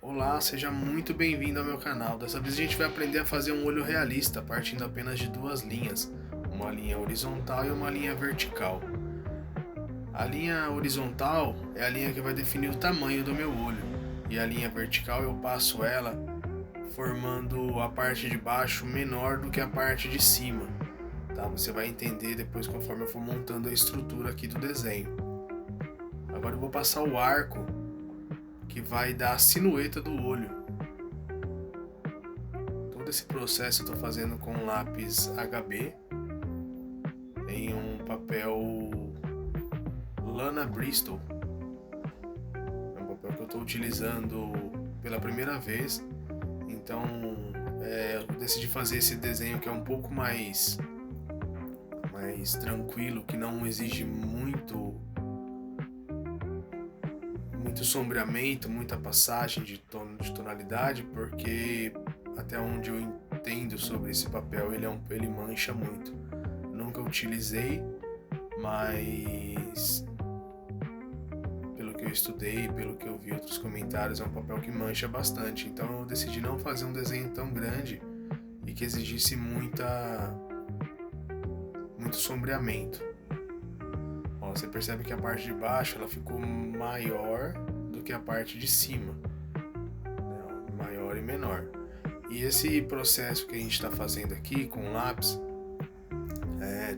Olá, seja muito bem-vindo ao meu canal. Dessa vez a gente vai aprender a fazer um olho realista, partindo apenas de duas linhas, uma linha horizontal e uma linha vertical. A linha horizontal é a linha que vai definir o tamanho do meu olho, e a linha vertical eu passo ela formando a parte de baixo menor do que a parte de cima. Tá? Você vai entender depois conforme eu for montando a estrutura aqui do desenho. Agora eu vou passar o arco que vai dar a silhueta do olho. Todo esse processo eu estou fazendo com lápis HB em um papel lana Bristol. É um papel que eu estou utilizando pela primeira vez. Então eu decidi fazer esse desenho que é um pouco mais tranquilo, que não exige muito sombreamento, muita passagem de tonalidade, porque até onde eu entendo sobre esse papel, ele mancha muito. Nunca utilizei, mas pelo que eu estudei, pelo que eu vi outros comentários, é um papel que mancha bastante. Então eu decidi não fazer um desenho tão grande e que exigisse muito sombreamento. Ó, você percebe que a parte de baixo ela ficou maior do que a parte de cima, né? Maior e menor. E esse processo que a gente está fazendo aqui com lápis,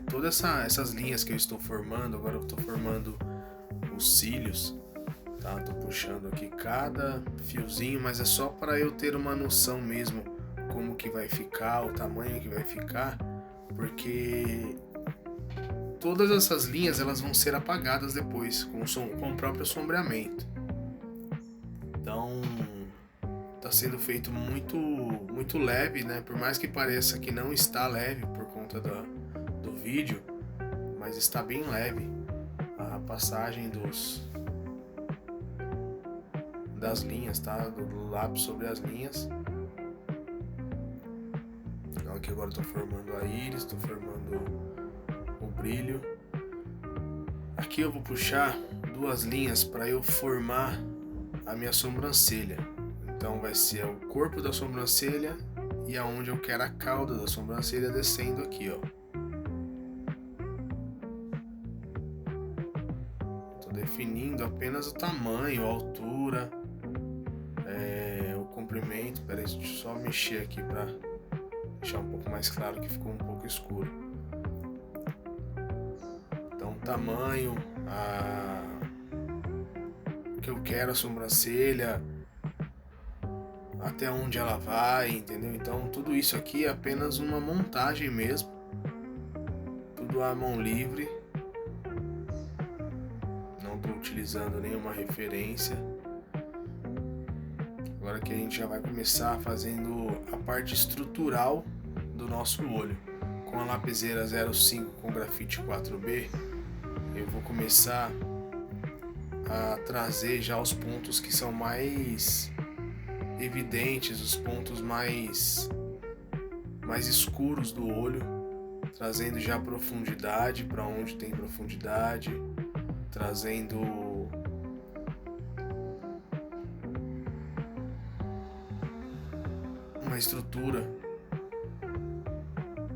todas essas linhas que eu estou formando, agora eu estou formando os cílios, tá? Estou puxando aqui cada fiozinho, mas é só para eu ter uma noção mesmo como que vai ficar, o tamanho que vai ficar, porque todas essas linhas elas vão ser apagadas depois com o próprio sombreamento. Então está sendo feito muito leve, né? Por mais que pareça que não está leve por conta do vídeo, mas está bem leve a passagem das linhas, tá? Do lápis sobre as linhas. Então aqui agora estou formando a íris, estou formando o brilho. Aqui eu vou puxar duas linhas para eu formar a minha sobrancelha. Então vai ser o corpo da sobrancelha e aonde eu quero a cauda da sobrancelha descendo aqui, ó. Estou definindo apenas o tamanho, a altura, o comprimento. Peraí, deixa eu só mexer aqui para deixar um pouco mais claro, que ficou um pouco escuro. Então o tamanho, que eu quero a sobrancelha, até onde ela vai, entendeu? Então tudo isso aqui é apenas uma montagem mesmo, tudo à mão livre, não estou utilizando nenhuma referência. Agora que a gente já vai começar fazendo a parte estrutural do nosso olho. Com a lapiseira 05 com grafite 4B, eu vou começar a trazer já os pontos que são mais evidentes, os pontos mais escuros do olho, trazendo já profundidade para onde tem profundidade, trazendo uma estrutura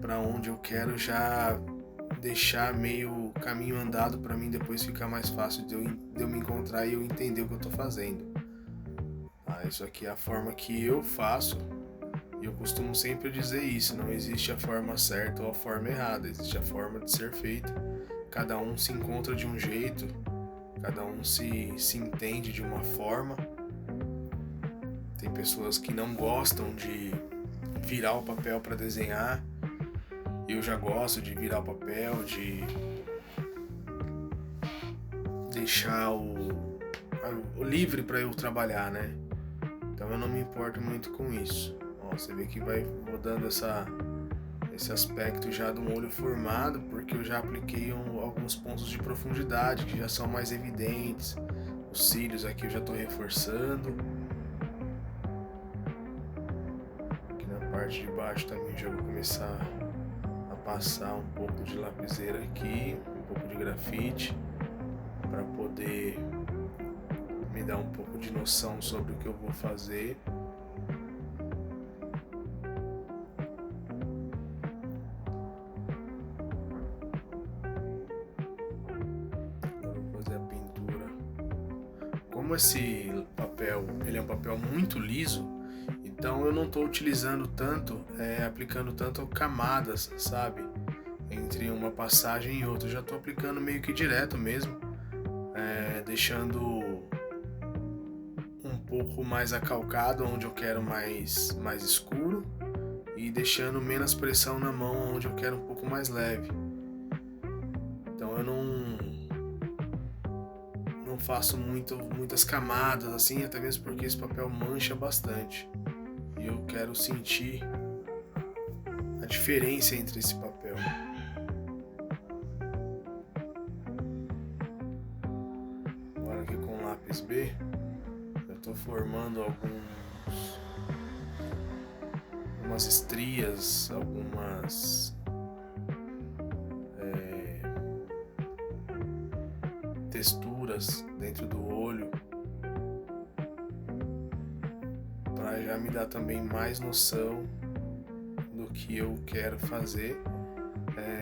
para onde eu quero já deixar meio caminho andado para mim depois ficar mais fácil de eu me encontrar e eu entender o que eu estou fazendo. Isso aqui é a forma que eu faço, e eu costumo sempre dizer isso: não existe a forma certa ou a forma errada, existe a forma de ser feita. Cada um se encontra de um jeito, cada um se entende de uma forma. Tem pessoas que não gostam de virar o papel para desenhar. Eu já gosto de virar o papel, de deixar o livre para eu trabalhar, né? Então eu não me importo muito com isso. Ó, você vê que vai mudando esse aspecto já de um olho formado, porque eu já apliquei alguns pontos de profundidade que já são mais evidentes. Os cílios aqui eu já estou reforçando. Aqui na parte de baixo também já vou começar a passar um pouco de lapiseira aqui, um pouco de grafite, para poder me dar um pouco de noção sobre o que eu vou fazer. Agora vou fazer a pintura. Como esse papel, ele é um papel muito liso, então eu não estou utilizando tanto, aplicando tanto camadas, sabe? Entre uma passagem e outra. Eu já estou aplicando meio que direto mesmo, deixando um pouco mais acalcado onde eu quero mais escuro e deixando menos pressão na mão onde eu quero um pouco mais leve. Então eu não faço muitas camadas assim, até mesmo porque esse papel mancha bastante e eu quero sentir a diferença entre esse papel. Agora aqui com o lápis B eu estou formando algumas estrias, algumas texturas dentro do olho, para já me dar também mais noção do que eu quero fazer.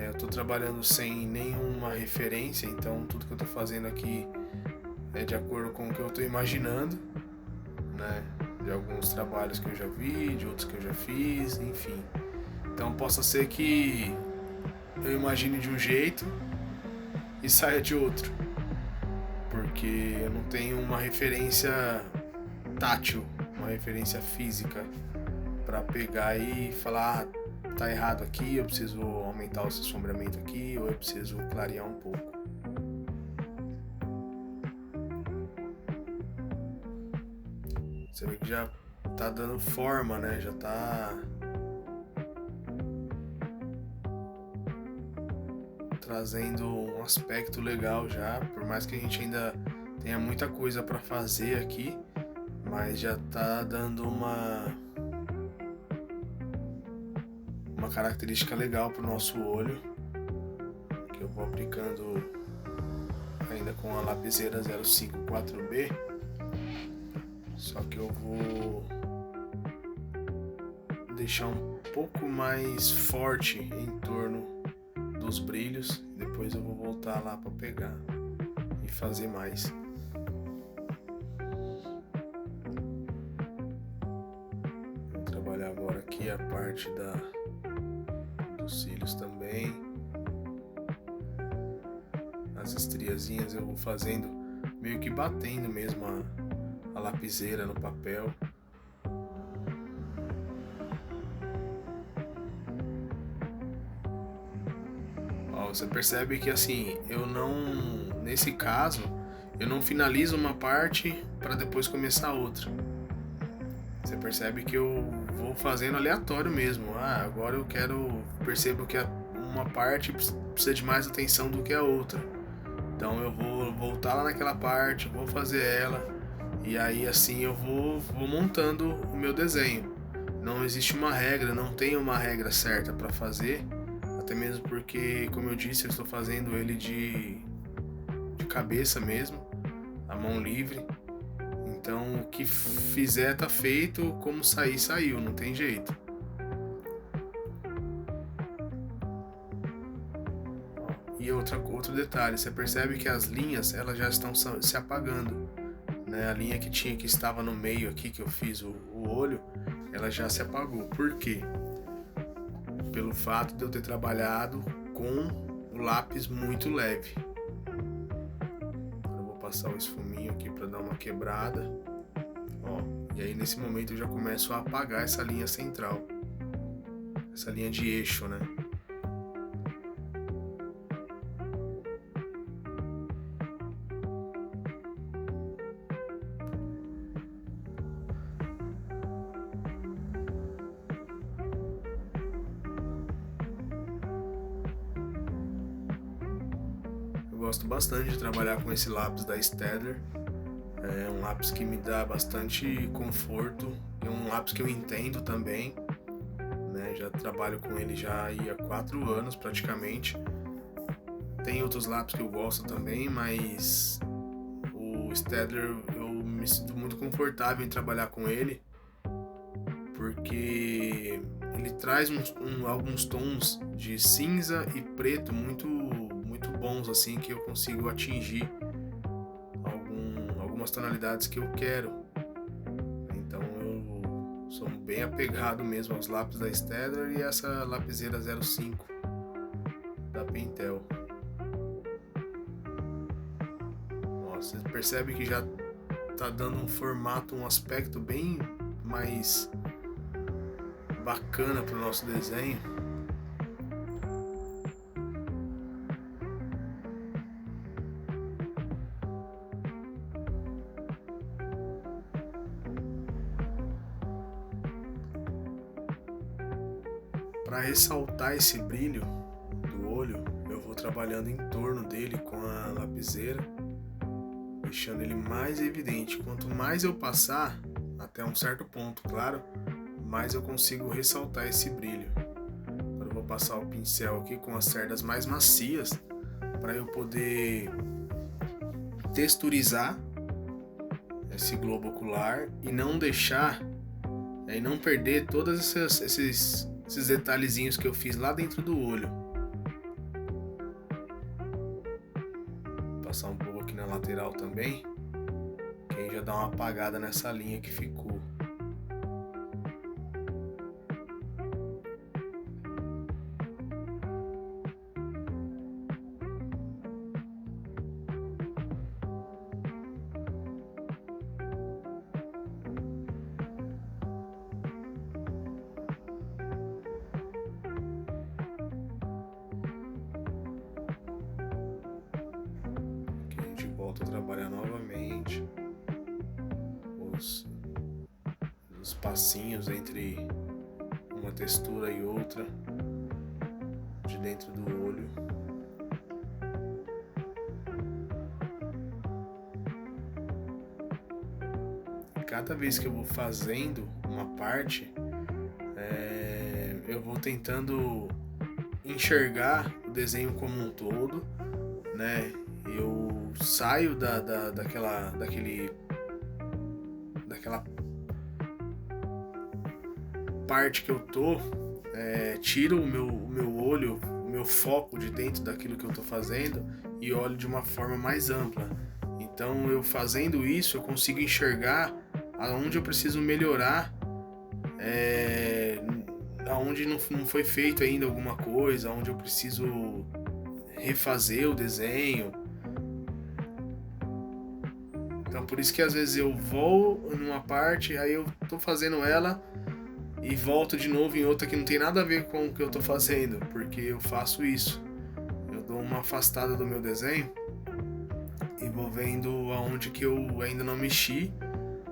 Eu estou trabalhando sem nenhuma referência, então tudo que eu estou fazendo aqui é de acordo com o que eu estou imaginando, né? De alguns trabalhos que eu já vi, de outros que eu já fiz, enfim. Então possa ser que eu imagine de um jeito e saia de outro, porque eu não tenho uma referência tátil, uma referência física para pegar e falar, tá errado aqui, eu preciso aumentar o sombreamento aqui, ou eu preciso clarear um pouco. Você vê que já tá dando forma, né? Já tá trazendo um aspecto legal já, por mais que a gente ainda tenha muita coisa para fazer aqui, mas já tá dando uma característica legal pro nosso olho, que eu vou aplicando ainda com a lapiseira 054B, só que eu vou deixar um pouco mais forte em torno dos brilhos, depois eu vou voltar lá para pegar e fazer mais. Vou trabalhar agora aqui a parte dos cílios também. As estriazinhas eu vou fazendo meio que batendo mesmo a lapiseira no papel. Você percebe que assim, nesse caso, eu não finalizo uma parte para depois começar outra. Você percebe que eu vou fazendo aleatório mesmo. Agora eu percebo que uma parte precisa de mais atenção do que a outra. Então eu vou voltar lá naquela parte, vou fazer ela, e aí assim eu vou montando o meu desenho. Não existe uma regra, não tem uma regra certa para fazer. Até mesmo porque, como eu disse, eu estou fazendo ele de cabeça mesmo, a mão livre. Então o que fizer tá feito, como sair, saiu, não tem jeito. E outro detalhe, você percebe que as linhas elas já estão se apagando, né? A linha que estava no meio aqui, que eu fiz o olho, ela já se apagou. Por quê? Pelo fato de eu ter trabalhado com o lápis muito leve. Eu vou passar o esfuminho aqui para dar uma quebrada. E aí nesse momento eu já começo a apagar essa linha central, essa linha de eixo, né? Eu gosto bastante de trabalhar com esse lápis da Staedtler. É um lápis que me dá bastante conforto, é um lápis que eu entendo também, né? Já trabalho com ele já há 4 anos praticamente. Tem outros lápis que eu gosto também, mas o Staedtler eu me sinto muito confortável em trabalhar com ele, porque ele traz alguns tons de cinza e preto muito bons, assim, que eu consigo atingir algumas tonalidades que eu quero. Então eu sou bem apegado mesmo aos lápis da Staedtler e essa lapiseira 05 da Pentel. Você percebe que já tá dando um formato, um aspecto bem mais bacana para o nosso desenho. Para ressaltar esse brilho do olho, eu vou trabalhando em torno dele com a lapiseira, deixando ele mais evidente. Quanto mais eu passar, até um certo ponto, claro, mais eu consigo ressaltar esse brilho. Agora eu vou passar o pincel aqui com as cerdas mais macias para eu poder texturizar esse globo ocular e não deixar e não perder todos esses detalhezinhos que eu fiz lá dentro do olho. Vou passar um pouco aqui na lateral também, que aí já dá uma apagada nessa linha que ficou. Volto a trabalhar novamente os passinhos entre uma textura e outra de dentro do olho. Cada vez que eu vou fazendo uma parte, eu vou tentando enxergar o desenho como um todo, né? Eu saio daquela parte que eu tô, tiro o meu olho, o meu foco de dentro daquilo que eu tô fazendo e olho de uma forma mais ampla. Então, eu fazendo isso, eu consigo enxergar aonde eu preciso melhorar, aonde não foi feito ainda alguma coisa, aonde eu preciso refazer o desenho. Então por isso que às vezes eu vou numa parte, aí eu tô fazendo ela e volto de novo em outra que não tem nada a ver com o que eu tô fazendo, porque eu faço isso. Eu dou uma afastada do meu desenho e vou vendo aonde que eu ainda não mexi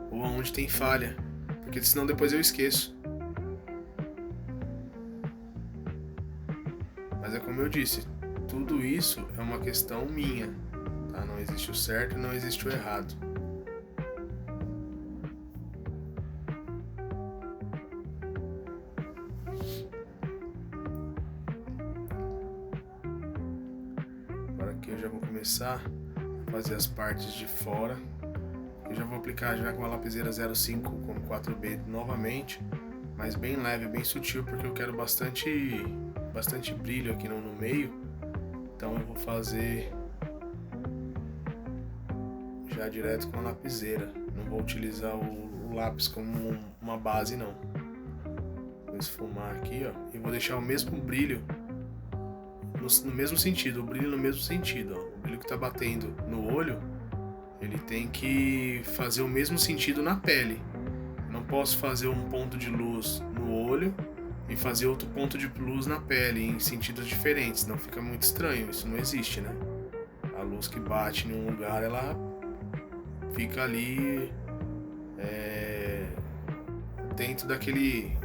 ou aonde tem falha, porque senão depois eu esqueço. Mas é como eu disse, tudo isso é uma questão minha, tá? Não existe o certo e não existe o errado. Agora aqui eu já vou começar a fazer as partes de fora. Eu já vou aplicar já com a lapiseira 05 com 4B novamente, mas bem leve, bem sutil, porque eu quero bastante brilho aqui no meio. Então eu vou fazer já direto com a lapiseira. Não vou utilizar o lápis como uma base, não. Vou esfumar aqui, ó, e vou deixar o mesmo brilho no mesmo sentido, o brilho no mesmo sentido, ó. O brilho que tá batendo no olho, ele tem que fazer o mesmo sentido na pele. Eu não posso fazer um ponto de luz no olho e fazer outro ponto de luz na pele em sentidos diferentes, senão fica muito estranho. Isso não existe, né? A luz que bate em um lugar, ela fica ali dentro daquele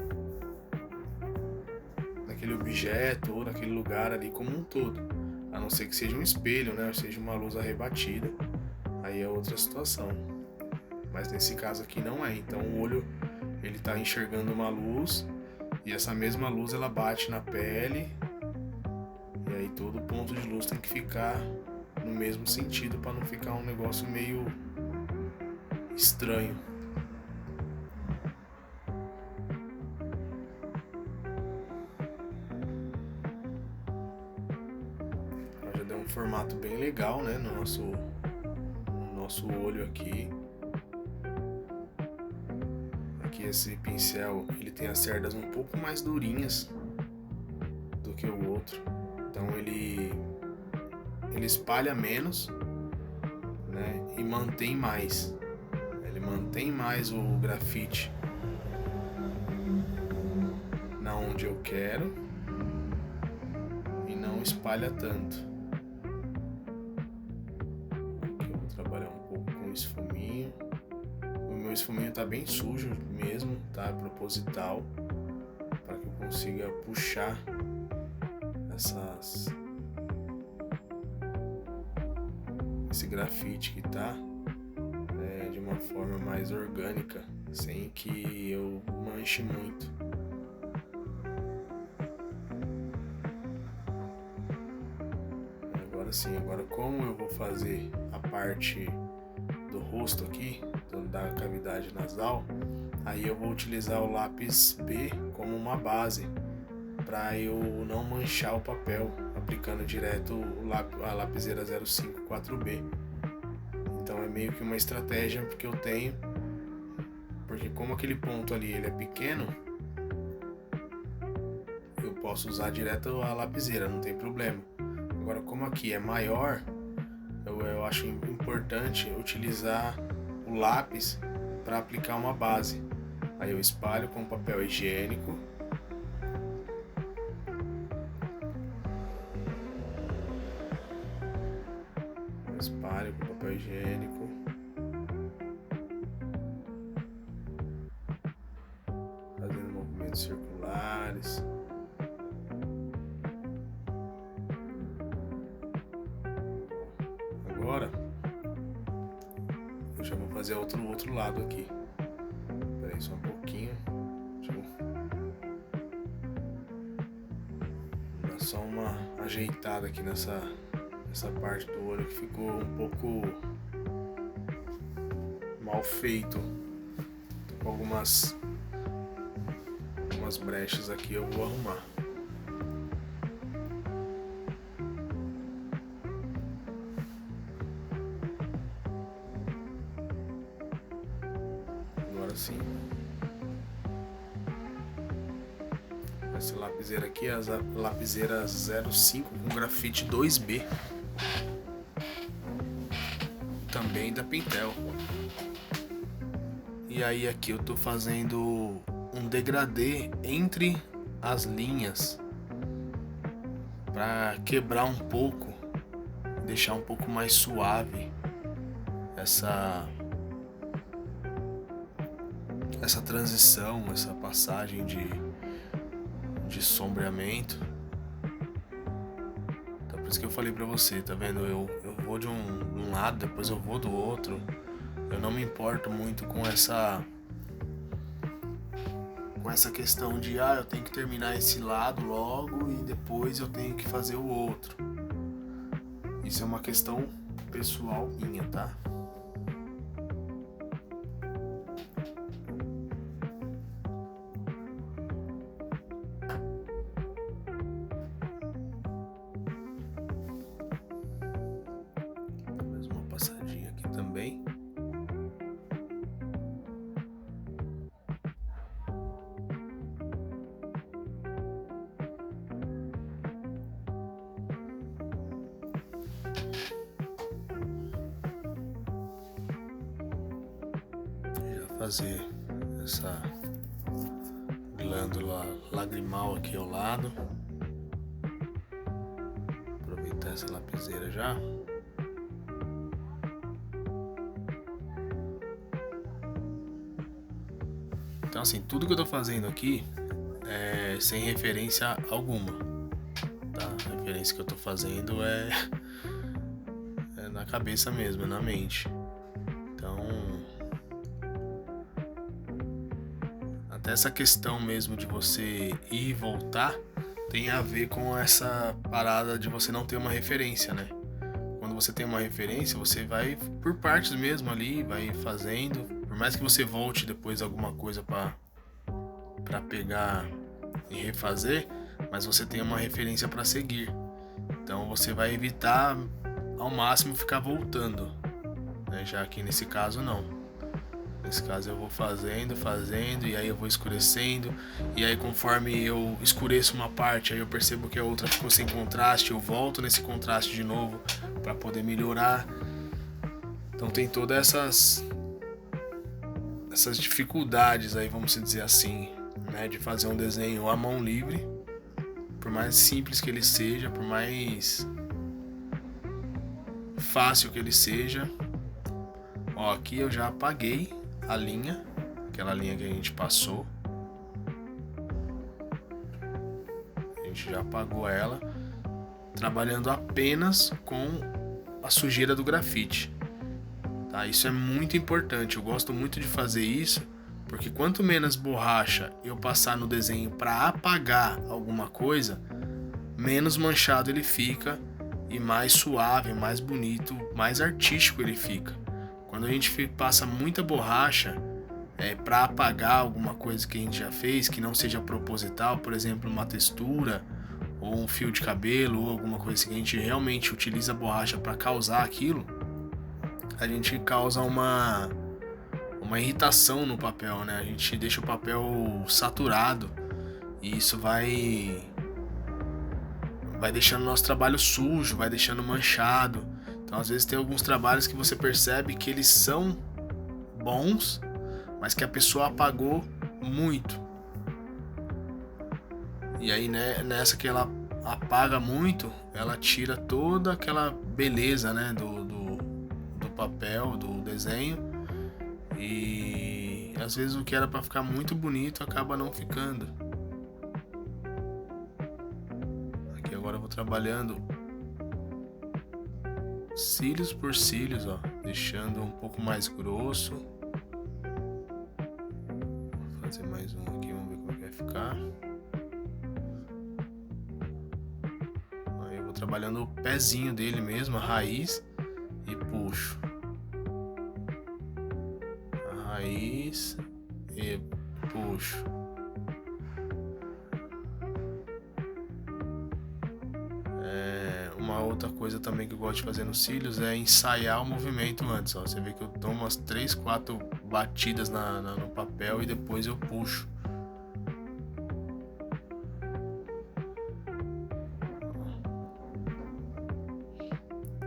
objeto ou daquele lugar ali como um todo, a não ser que seja um espelho, né? Ou seja uma luz arrebatida, aí é outra situação. Mas nesse caso aqui não é. Então o olho, ele está enxergando uma luz e essa mesma luz ela bate na pele, e aí todo ponto de luz tem que ficar no mesmo sentido para não ficar um negócio meio estranho. Já deu um formato bem legal, né, no nosso olho aqui. Aqui esse pincel, ele tem as cerdas um pouco mais durinhas do que o outro, então ele espalha menos, né, e mantém mais. Ele mantém mais o grafite na onde eu quero e não espalha tanto. Aqui eu vou trabalhar um pouco com esfuminho. O meu esfuminho tá bem sujo mesmo, tá? Proposital, para que eu consiga puxar esse grafite que tá de uma forma mais orgânica, sem que eu manche muito. Agora sim, agora como eu vou fazer a parte do rosto aqui, da cavidade nasal, aí eu vou utilizar o lápis B como uma base, para eu não manchar o papel, aplicando direto a lapiseira 05 4B. Então é meio que uma estratégia que eu tenho, porque como aquele ponto ali ele é pequeno, eu posso usar direto a lapiseira, não tem problema. Agora como aqui é maior, eu acho importante utilizar o lápis para aplicar uma base. Aí eu espalho com papel higiênico. Espalho com papel higiênico. Fazendo movimentos circulares. Agora eu já vou fazer outro lado aqui. Espera aí só um pouquinho. Deixa eu dar só uma ajeitada aqui nessa parte do olho que ficou um pouco mal feito. Tô com algumas brechas aqui, eu vou arrumar. Agora sim. Essa lapiseira aqui é a lapiseira 05 com grafite 2B. Também da Pentel. E aí aqui eu tô fazendo um degradê entre as linhas para quebrar um pouco, deixar um pouco mais suave essa transição, essa passagem de sombreamento. Então por isso que eu falei pra você, tá vendo? Eu vou de um lado, depois eu vou do outro. Eu não me importo muito com essa questão de eu tenho que terminar esse lado logo e depois eu tenho que fazer o outro. Isso é uma questão pessoal minha, tá? Mais uma passadinha aqui também. Fazer essa glândula lagrimal aqui ao lado. Aproveitar essa lapiseira já. Então assim, tudo que eu tô fazendo aqui é sem referência alguma, tá? A referência que eu tô fazendo é na cabeça mesmo, é na mente. Então até essa questão mesmo de você ir e voltar tem a ver com essa parada de você não ter uma referência, né? Quando você tem uma referência, você vai por partes mesmo ali, vai fazendo. Por mais que você volte depois alguma coisa para pegar e refazer, mas você tem uma referência para seguir. Então você vai evitar ao máximo ficar voltando, né? Já que nesse caso não. Nesse caso eu vou fazendo, e aí eu vou escurecendo, e aí conforme eu escureço uma parte, aí eu percebo que a outra ficou sem contraste, eu volto nesse contraste de novo para poder melhorar. Então tem todas essas dificuldades aí, vamos dizer assim, né, de fazer um desenho à mão livre, por mais simples que ele seja, por mais fácil que ele seja. Ó, aqui eu já apaguei a linha, aquela linha que a gente passou, a gente já apagou ela, trabalhando apenas com a sujeira do grafite, tá? Isso é muito importante, eu gosto muito de fazer isso, porque quanto menos borracha eu passar no desenho para apagar alguma coisa, menos manchado ele fica e mais suave, mais bonito, mais artístico ele fica. Quando a gente passa muita borracha para apagar alguma coisa que a gente já fez, que não seja proposital, por exemplo, uma textura ou um fio de cabelo ou alguma coisa que a gente realmente utiliza a borracha para causar aquilo, a gente causa uma irritação no papel, né? A gente deixa o papel saturado e isso vai deixando o nosso trabalho sujo, vai deixando manchado. Então às vezes tem alguns trabalhos que você percebe que eles são bons, mas que a pessoa apagou muito. E aí, né, nessa que ela apaga muito, ela tira toda aquela beleza, né, do papel, do desenho. E às vezes o que era para ficar muito bonito acaba não ficando. Aqui agora eu vou trabalhando cílios por cílios, ó, deixando um pouco mais grosso. Vou fazer mais um aqui, vamos ver como vai ficar. Aí eu vou trabalhando o pezinho dele mesmo, a raiz, e puxo a raiz e puxo. Uma outra coisa também que eu gosto de fazer nos cílios é ensaiar o movimento antes, ó. Você vê que eu dou umas 3, 4 batidas no papel e depois eu puxo.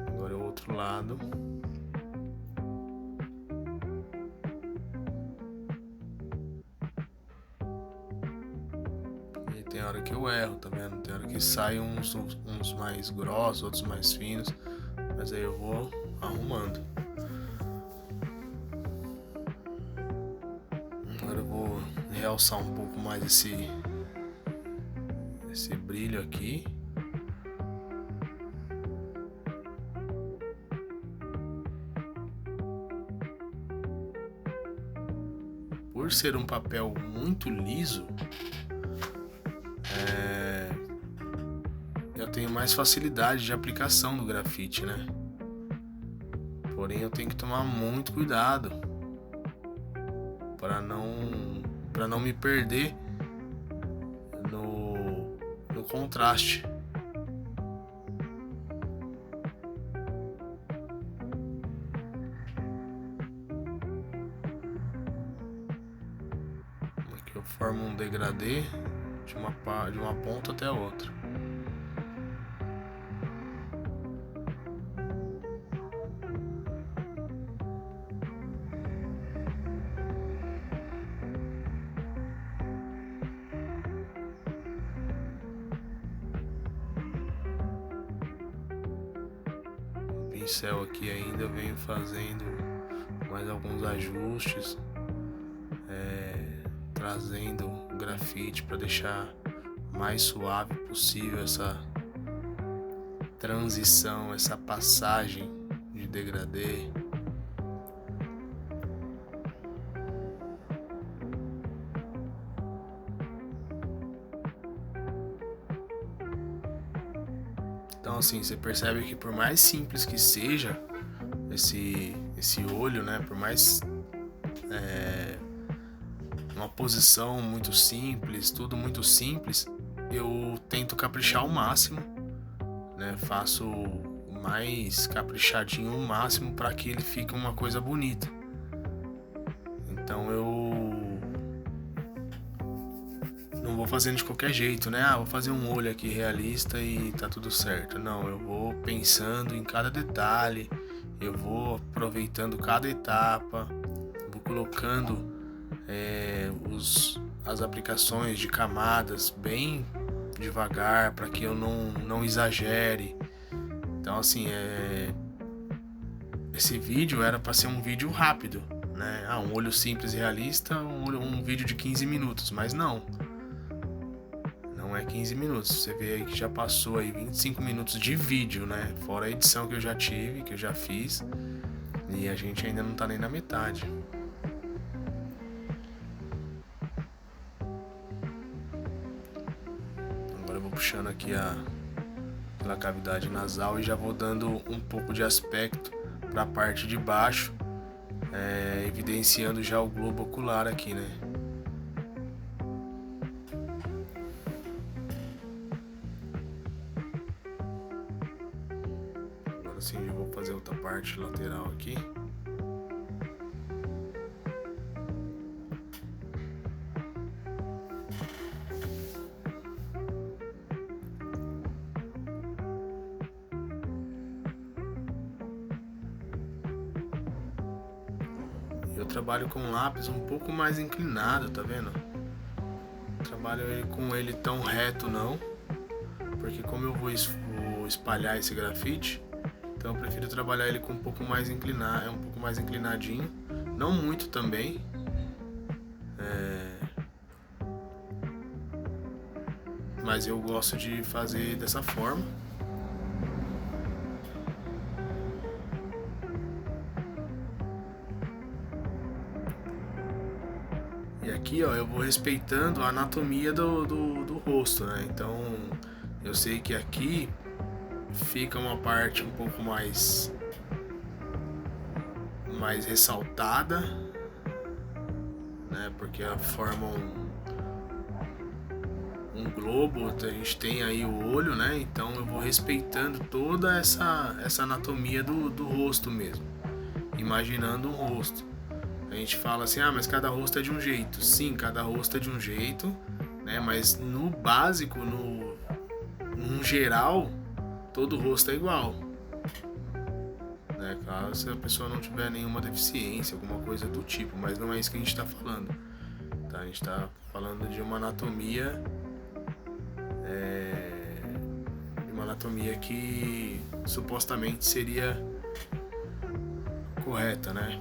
Agora é o outro lado. E tem hora que eu erro, tá vendo? Tem hora que saem uns mais grossos, outros mais finos, mas aí eu vou arrumando. Agora eu vou realçar um pouco mais esse brilho aqui. Por ser um papel muito liso, eu tenho mais facilidade de aplicação do grafite, né? Porém eu tenho que tomar muito cuidado para não me perder no contraste. Aqui eu formo um degradê de uma ponta até a outra. Pincel aqui ainda eu venho fazendo mais alguns ajustes, trazendo grafite para deixar mais suave possível essa transição, essa passagem de degradê. Então assim, você percebe que por mais simples que seja esse olho, né, por mais uma posição muito simples, tudo muito simples, eu tento caprichar ao máximo, né, faço mais caprichadinho o máximo para que ele fique uma coisa bonita. Então eu não vou fazendo de qualquer jeito, né? Vou fazer um olho aqui realista e tá tudo certo. Não, eu vou pensando em cada detalhe, eu vou aproveitando cada etapa, vou colocando as aplicações de camadas bem devagar para que eu não exagere. Então assim, esse vídeo era para ser um vídeo rápido, né? Um olho simples e realista, um vídeo de 15 minutos, mas não é 15 minutos. Você vê aí que já passou aí 25 minutos de vídeo, né? Fora a edição que eu já tive, que eu já fiz, e a gente ainda não tá nem na metade. Agora eu vou puxando aqui pela cavidade nasal e já vou dando um pouco de aspecto para a parte de baixo, evidenciando já o globo ocular aqui, né? Agora sim, eu vou fazer outra parte lateral aqui. Eu trabalho com lápis um pouco mais inclinado, tá vendo? Trabalho com ele tão reto não, porque como eu vou espalhar esse grafite, então eu prefiro trabalhar ele com um pouco mais inclinadinho, não muito também. Mas eu gosto de fazer dessa forma. E aqui, ó, eu vou respeitando a anatomia do rosto, né? Então, eu sei que aqui fica uma parte um pouco mais ressaltada, né? Porque ela forma um globo, a gente tem aí o olho, né? Então eu vou respeitando toda essa anatomia do rosto mesmo, imaginando um rosto. A gente fala assim, mas cada rosto é de um jeito. Sim, cada rosto é de um jeito, né? Mas no básico, no geral, todo rosto é igual, né? Claro, se a pessoa não tiver nenhuma deficiência, alguma coisa do tipo, mas não é isso que a gente está falando, tá? A gente está falando de uma anatomia, que supostamente seria correta, né?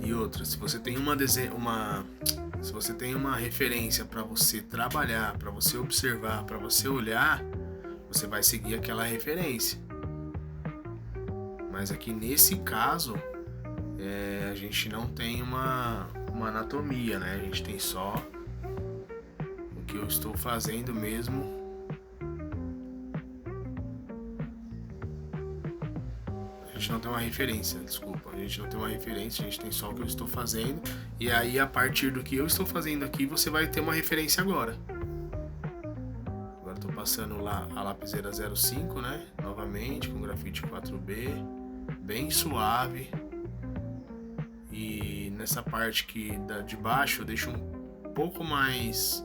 E outra, se você tem se você tem uma referência para você trabalhar, para você observar, para você olhar, você vai seguir aquela referência. Mas aqui nesse caso, a gente não tem uma anatomia, né? A gente tem só o que eu estou fazendo mesmo. A gente não tem uma referência, desculpa. A gente não tem uma referência, a gente tem só o que eu estou fazendo. E aí, a partir do que eu estou fazendo aqui, você vai ter uma referência agora. Agora estou passando lá a lapiseira 05, né? Novamente, com grafite 4B, bem suave. E nessa parte que de baixo eu deixo um pouco mais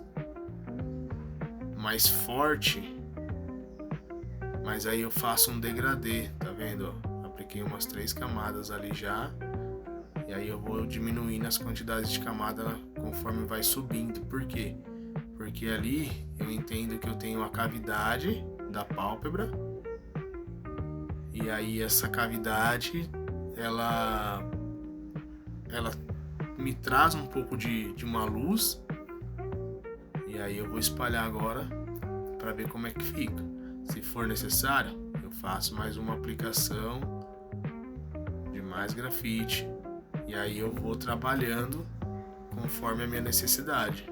forte. Mas aí eu faço um degradê, tá vendo? Apliquei umas 3 camadas ali já. E aí eu vou diminuindo as quantidades de camada conforme vai subindo. Por quê? Porque ali eu entendo que eu tenho a cavidade da pálpebra. E aí essa cavidade, ela me traz um pouco de uma luz. E aí eu vou espalhar agora para ver como é que fica. Se for necessário, eu faço mais uma aplicação de mais grafite. E aí eu vou trabalhando conforme a minha necessidade.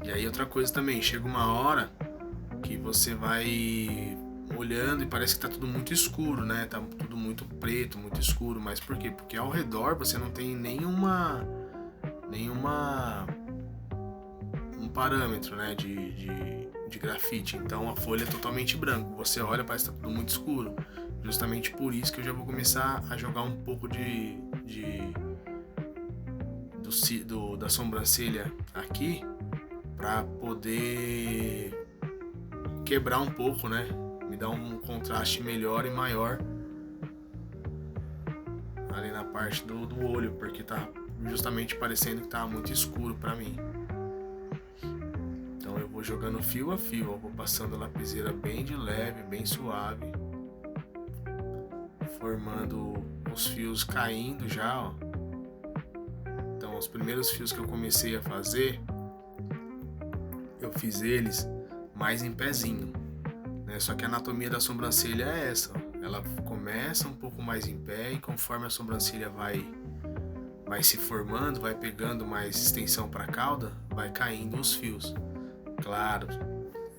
E aí outra coisa também, chega uma hora que você vai olhando e parece que tá tudo muito escuro, né? Tá tudo muito preto, muito escuro. Mas por quê? Porque ao redor você não tem nenhuma um parâmetro, né, de grafite. Então a folha é totalmente branca. Você olha, parece que tá tudo muito escuro. Justamente por isso que eu já vou começar a jogar um pouco da sobrancelha aqui, para poder quebrar um pouco, né? Me dar um contraste melhor e maior ali na parte do olho, porque tá justamente parecendo que tá muito escuro para mim. Então eu vou jogando fio a fio, eu vou passando a lapiseira bem de leve, bem suave, formando os fios caindo já, ó. Então os primeiros fios que eu comecei a fazer, eu fiz eles mais em pezinho, né? Só que a anatomia da sobrancelha é essa, ó. Ela começa um pouco mais em pé e conforme a sobrancelha vai se formando, vai pegando mais extensão para a cauda, vai caindo os fios. Claro,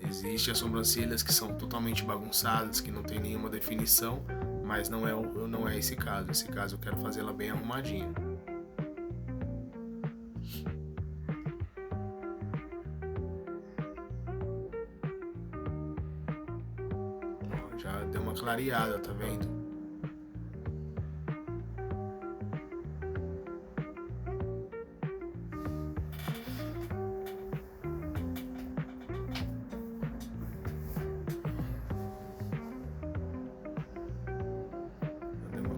existem as sobrancelhas que são totalmente bagunçadas, que não tem nenhuma definição, mas não é esse caso. Esse caso eu quero fazer ela bem arrumadinha. Ó, já deu uma clareada, tá vendo?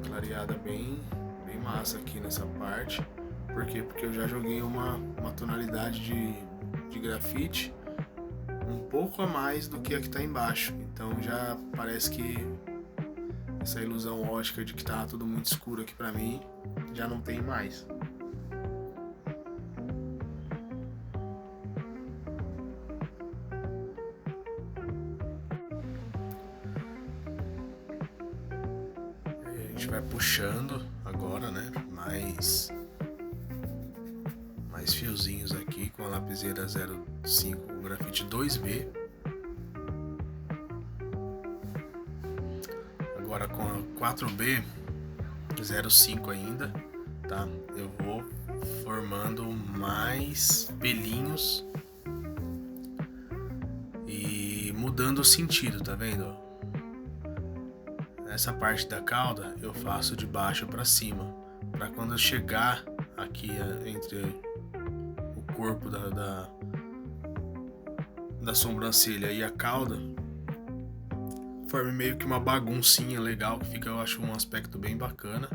Clareada bem massa aqui nessa parte. Por quê? Porque eu já joguei uma tonalidade de grafite um pouco a mais do que a que tá embaixo. Então já parece que essa ilusão ótica de que tá tudo muito escuro aqui pra mim já não tem mais. A gente vai puxando agora, né? Mais fiozinhos aqui com a lapiseira 05 com grafite 2B. Agora com a 4B 05 ainda, tá? Eu vou formando mais pelinhos e mudando o sentido, tá vendo? Essa parte da cauda eu faço de baixo para cima, para quando eu chegar aqui entre o corpo da sobrancelha e a cauda, forme meio que uma baguncinha legal, que fica, eu acho, um aspecto bem bacana.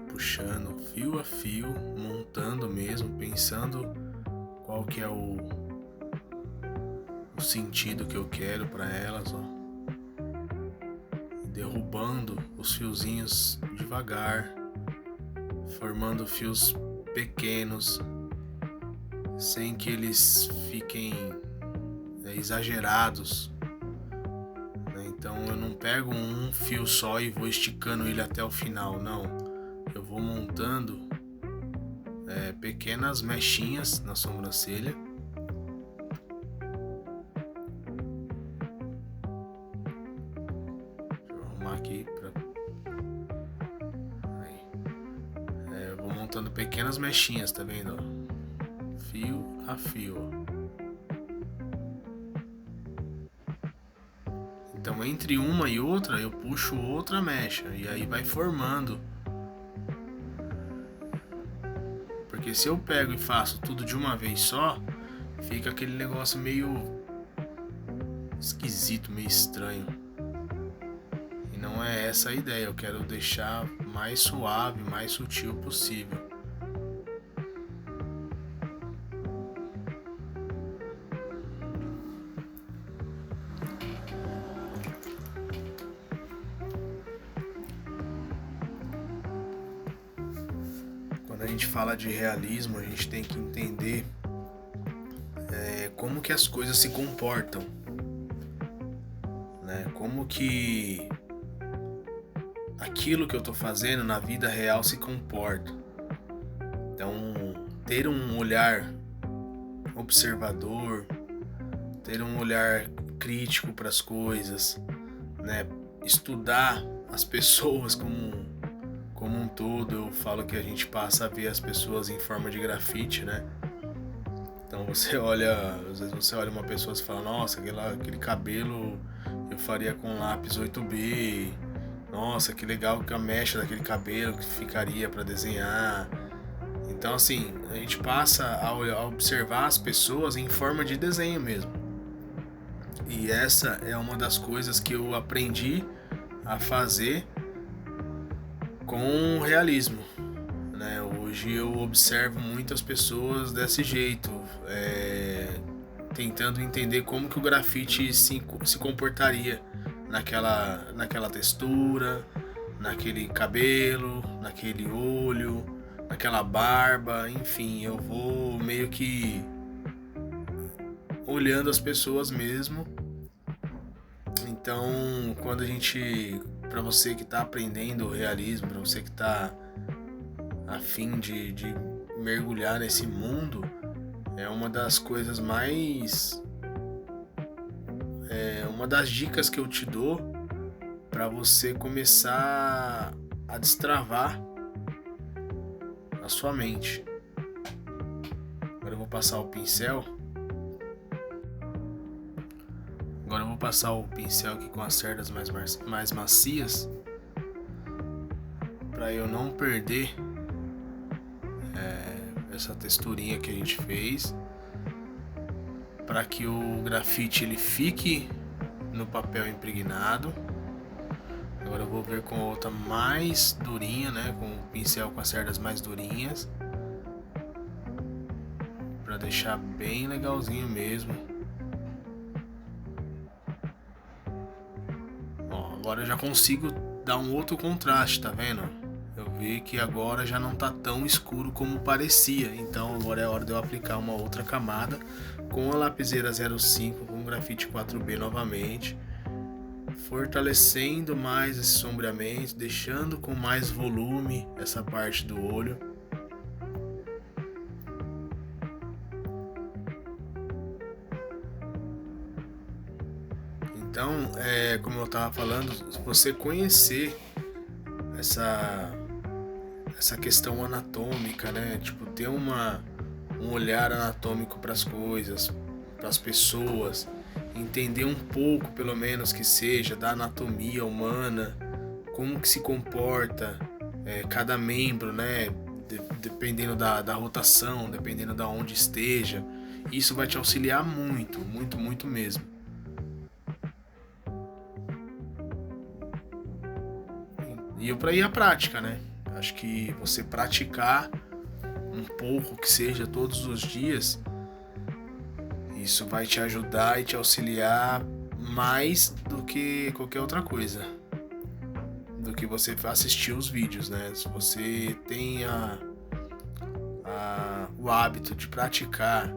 Puxando fio a fio, montando mesmo, pensando qual que é o sentido que eu quero para elas, ó. Derrubando os fiozinhos devagar, formando fios pequenos, sem que eles fiquem exagerados. Então eu não pego um fio só e vou esticando ele até o final, não. Eu vou montando pequenas mechinhas na sobrancelha. Aqui eu vou montando pequenas mechinhas, tá vendo? Fio a fio. Então entre uma e outra eu puxo outra mecha e aí vai formando. Porque se eu pego e faço tudo de uma vez só, fica aquele negócio meio esquisito, meio estranho. Não é essa a ideia, eu quero deixar mais suave, mais sutil possível. Quando a gente fala de realismo, a gente tem que entender como que as coisas se comportam, né? Como que aquilo que eu estou fazendo na vida real se comporta. Então, ter um olhar observador, ter um olhar crítico para as coisas, né? Estudar as pessoas como um todo. Eu falo que a gente passa a ver as pessoas em forma de grafite, né? Então você olha, às vezes você olha uma pessoa e fala, nossa, aquele cabelo eu faria com lápis 8B, nossa, que legal que a mecha daquele cabelo que ficaria para desenhar. Então assim, a gente passa a observar as pessoas em forma de desenho mesmo. E essa é uma das coisas que eu aprendi a fazer com realismo, né? Hoje eu observo muitas pessoas desse jeito, tentando entender como que o grafite se comportaria naquela textura, naquele cabelo, naquele olho, naquela barba, enfim, eu vou meio que olhando as pessoas mesmo. Então, quando a gente, para você que está aprendendo o realismo, para você que está a fim de mergulhar nesse mundo, é uma das coisas mais, uma das dicas que eu te dou para você começar a destravar a sua mente. Agora eu vou passar o pincel. Agora eu vou passar o pincel aqui com as cerdas mais macias, para eu não perder essa texturinha que a gente fez, para que o grafite ele fique no papel impregnado. Agora eu vou ver com a outra mais durinha, né, com o pincel com as cerdas mais durinhas, para deixar bem legalzinho mesmo. Ó, agora eu já consigo dar um outro contraste, tá vendo? Eu vi que agora já não tá tão escuro como parecia, então agora é hora de eu aplicar uma outra camada com a lapiseira 05 com grafite 4B novamente, fortalecendo mais esse sombreamento, deixando com mais volume essa parte do olho. Então, como eu estava falando, se você conhecer essa questão anatômica, né? Tipo, ter um olhar anatômico para as coisas, para as pessoas, entender um pouco, pelo menos que seja, da anatomia humana, como que se comporta cada membro, né? Dependendo da rotação, dependendo da onde esteja, isso vai te auxiliar muito, muito, muito mesmo. E para ir à prática, né? Acho que você praticar um pouco, que seja todos os dias, isso vai te ajudar e te auxiliar mais do que qualquer outra coisa, do que você assistir os vídeos, né? Se você tem o hábito de praticar,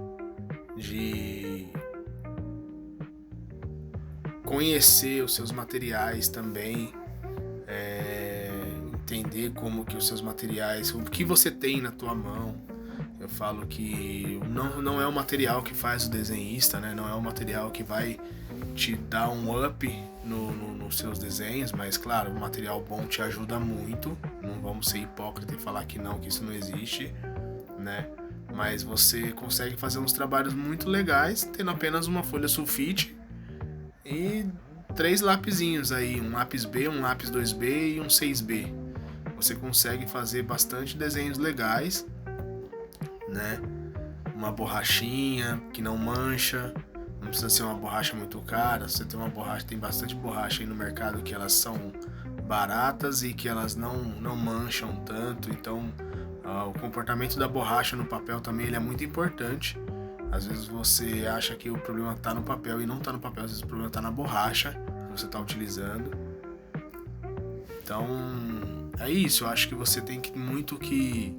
de conhecer os seus materiais também, entender como que os seus materiais, o que você tem na tua mão. Eu falo que não é o material que faz o desenhista, né? Não é o material que vai te dar um up nos seus desenhos, mas claro, o material bom te ajuda muito. Não vamos ser hipócritas e falar que não, que isso não existe, né? Mas você consegue fazer uns trabalhos muito legais tendo apenas uma folha sulfite e 3 lapisinhos aí, um lápis B, um lápis 2B e um 6B. Você consegue fazer bastante desenhos legais, né? Uma borrachinha que não mancha, não precisa ser uma borracha muito cara. Você tem uma borracha, tem bastante borracha aí no mercado que elas são baratas e que elas não mancham tanto. Então, o comportamento da borracha no papel também ele é muito importante. Às vezes você acha que o problema está no papel e não está no papel, às vezes o problema está na borracha que você está utilizando. Então, é isso. Eu acho que você tem muito que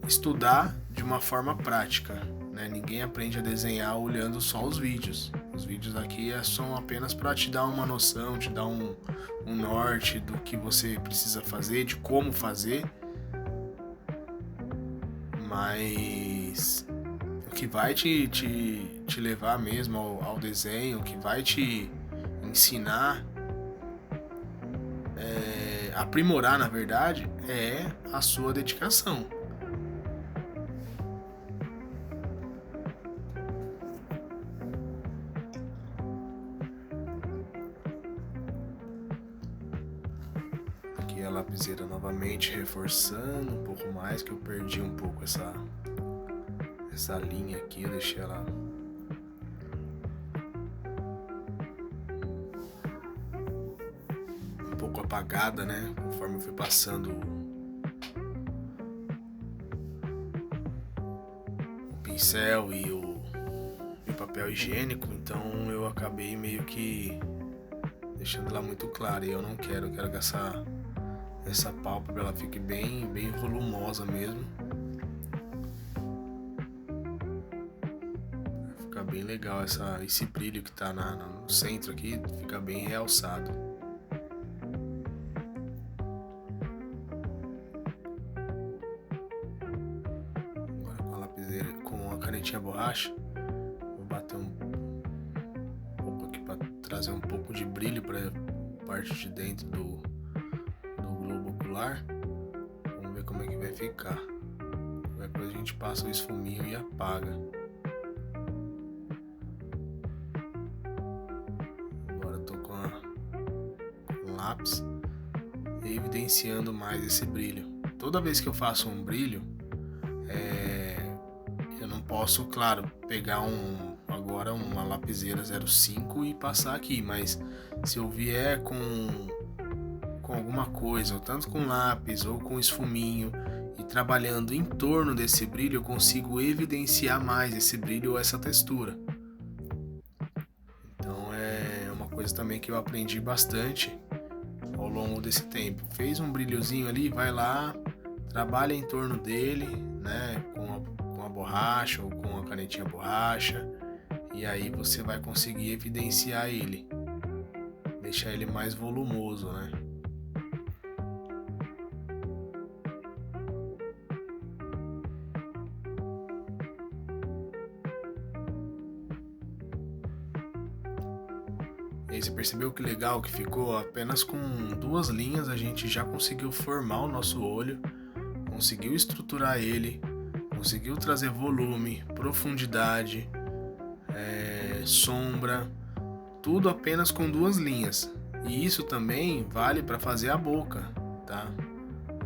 estudar de uma forma prática, né? Ninguém aprende a desenhar olhando só os vídeos. Os vídeos aqui são apenas para te dar uma noção, te dar um norte do que você precisa fazer, de como fazer. Mas o que vai te levar mesmo ao desenho, o que vai te ensinar, aprimorar, na verdade, é a sua dedicação. Aqui a lapiseira novamente reforçando um pouco mais, que eu perdi um pouco essa linha aqui, eu deixei ela um pouco apagada, né? Conforme eu fui passando o pincel e o papel higiênico, então eu acabei meio que deixando ela muito clara. E eu não quero que essa pálpebra ela fique bem volumosa mesmo. Fica bem legal esse brilho que tá no centro aqui, fica bem realçado. Agora com a lapiseira, com a canetinha borracha, vou bater um pouco aqui para trazer um pouco de brilho para a parte de dentro do globo ocular. Vamos ver como é que vai ficar. Depois a gente passa o esfuminho e apaga. Agora eu tô com lápis evidenciando mais esse brilho. Toda vez que eu faço um brilho, eu não posso, claro, pegar agora uma lapiseira 05 e passar aqui, mas se eu vier com alguma coisa, ou tanto com lápis ou com esfuminho, e trabalhando em torno desse brilho, eu consigo evidenciar mais esse brilho ou essa textura. Então é uma coisa também que eu aprendi bastante ao longo desse tempo. Fez um brilhozinho ali, vai lá, trabalha em torno dele, né, com a borracha ou com a canetinha borracha, e aí você vai conseguir evidenciar ele, deixar ele mais volumoso, né? E aí você percebeu que legal que ficou? Apenas com 2 linhas a gente já conseguiu formar o nosso olho, conseguiu estruturar ele, conseguiu trazer volume, profundidade, sombra, tudo apenas com 2 linhas. E isso também vale para fazer a boca, tá?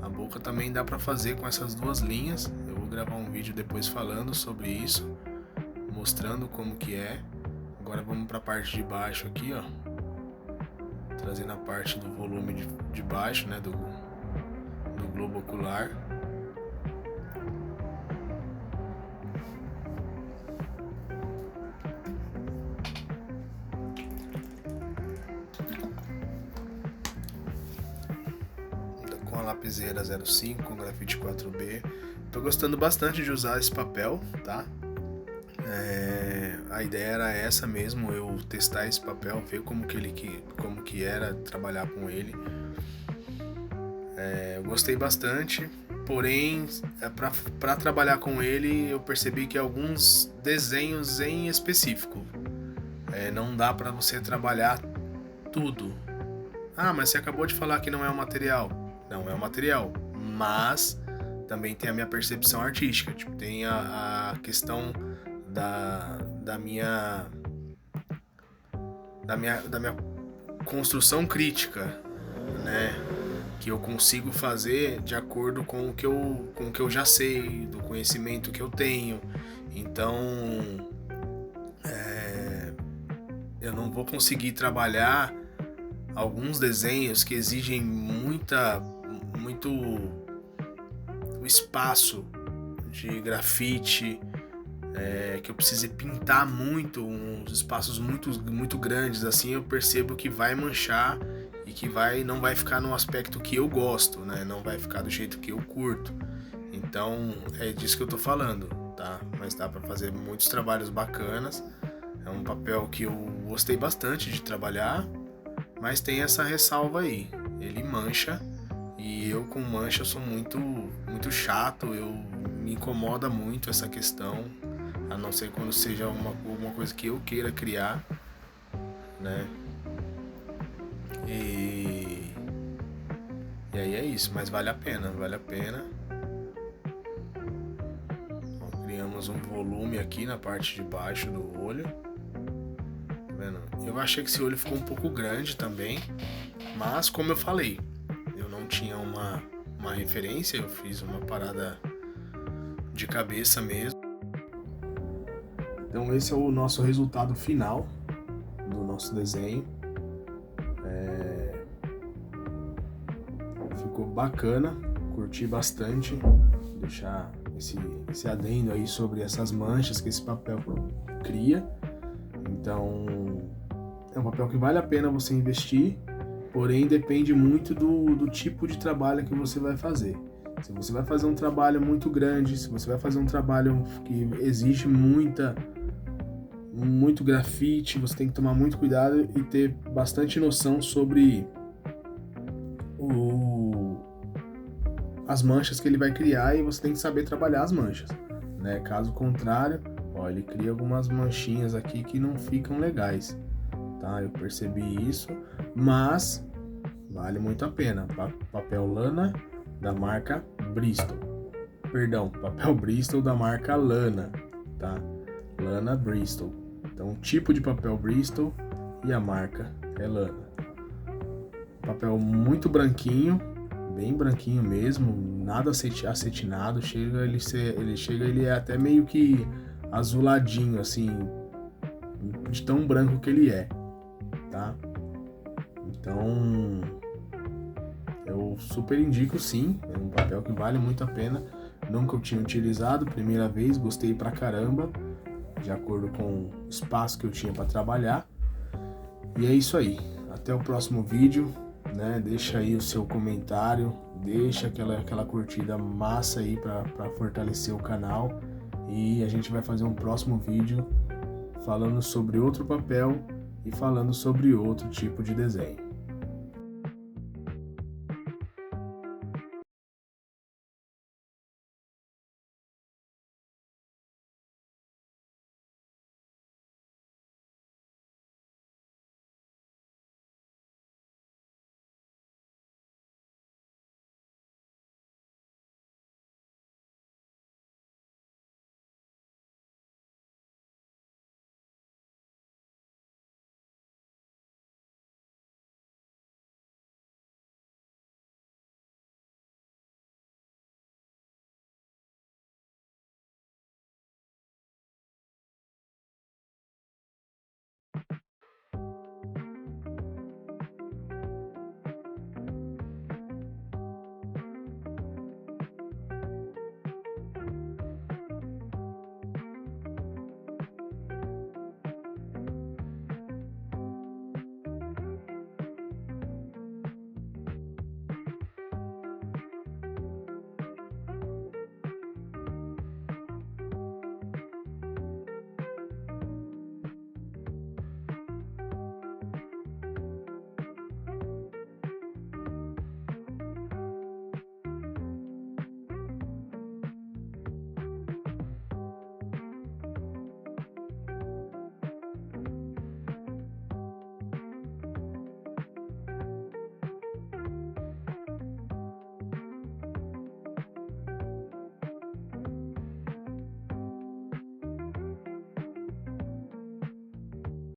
A boca também dá para fazer com essas 2 linhas. Eu vou gravar um vídeo depois falando sobre isso, mostrando como que é. Agora vamos para a parte de baixo aqui, ó, trazendo a parte do volume de baixo, né, do globo ocular. Com a lapiseira 05, com grafite 4B. Tô gostando bastante de usar esse papel, tá? A ideia era essa mesmo, eu testar esse papel, ver como que era trabalhar com ele. Eu gostei bastante, porém para trabalhar com ele eu percebi que alguns desenhos em específico não dá para você trabalhar tudo. Ah, mas você acabou de falar que não é um material. Não é um material, mas também tem a minha percepção artística, tipo, tem a questão da minha construção crítica, né, que eu consigo fazer de acordo com o que eu já sei, do conhecimento que eu tenho. Então eu não vou conseguir trabalhar alguns desenhos que exigem muito espaço de grafite, que eu precise pintar muito, uns espaços muito grandes, assim eu percebo que vai manchar e que não vai ficar no aspecto que eu gosto, né? Não vai ficar do jeito que eu curto. Então é disso que eu tô falando, tá? Mas dá para fazer muitos trabalhos bacanas. É um papel que eu gostei bastante de trabalhar, mas tem essa ressalva aí. Ele mancha, e eu com mancha sou muito chato, me incomoda muito essa questão, a não ser quando seja alguma coisa que eu queira criar, né? E aí é isso, mas vale a pena. Então, criamos um volume aqui na parte de baixo do olho. Tá vendo? Eu achei que esse olho ficou um pouco grande também, mas como eu falei, eu não tinha uma referência, eu fiz uma parada de cabeça mesmo. Então esse é o nosso resultado final do nosso desenho. Ficou bacana, curti bastante. Vou deixar esse adendo aí sobre essas manchas que esse papel cria. Então é um papel que vale a pena você investir, porém depende muito do tipo de trabalho que você vai fazer. Se você vai fazer um trabalho muito grande, se você vai fazer um trabalho que exige muito grafite, você tem que tomar muito cuidado e ter bastante noção sobre as manchas que ele vai criar, e você tem que saber trabalhar as manchas, né? Caso contrário, ele cria algumas manchinhas aqui que não ficam legais, tá? Eu percebi isso, mas vale muito a pena. Papel lana da marca Bristol. Perdão, papel Bristol da marca Lana, tá? Lana Bristol. Então, o tipo de papel Bristol e a marca é Lana. Papel muito branquinho, bem branquinho mesmo, nada acetinado. Ele é até meio que azuladinho, assim, de tão branco que ele é, tá? Então, eu super indico, sim. É um papel que vale muito a pena. Nunca eu tinha utilizado, primeira vez, gostei pra caramba, de acordo com o espaço que eu tinha para trabalhar. E é isso aí. Até o próximo vídeo, né? Deixa aí o seu comentário, deixa aquela curtida massa aí para fortalecer o canal, e a gente vai fazer um próximo vídeo falando sobre outro papel e falando sobre outro tipo de desenho.